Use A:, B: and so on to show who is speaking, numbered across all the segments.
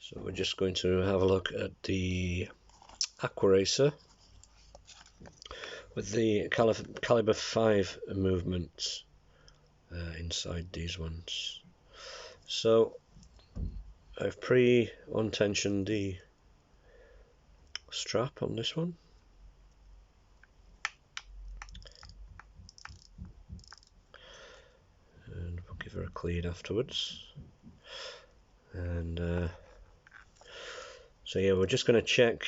A: So we're just going to have a look at the aquaracer with the caliber 5 movements inside these ones. So I've pre-untensioned the strap on this one. And we'll give her a clean afterwards. And so yeah, we're just going to check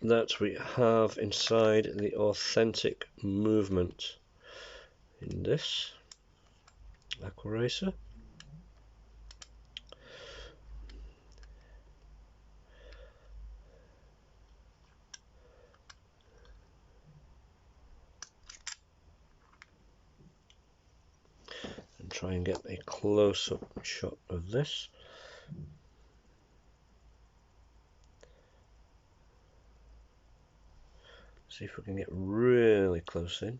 A: that we have inside the authentic movement in this aquaracer. And try and get a close-up shot of this. See if we can get really close in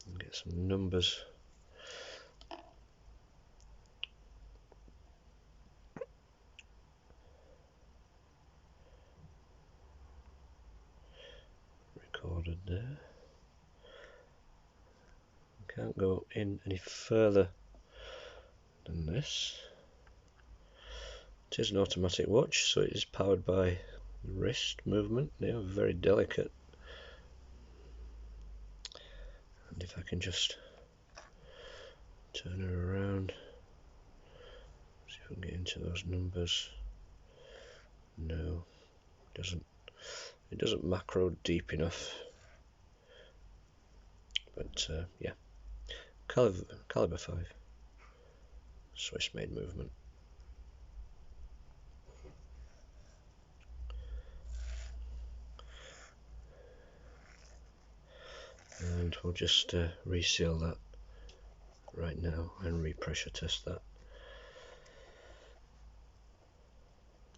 A: and get some numbers. Recorded there. Can't go in any further than this. It is an automatic watch, so it is powered by the wrist movement. They are very delicate. And if I can just turn it around, see if we can get into those numbers. No, it doesn't macro deep enough. But yeah, caliber 5, Swiss made movement. And we'll just reseal that right now and repressure test that.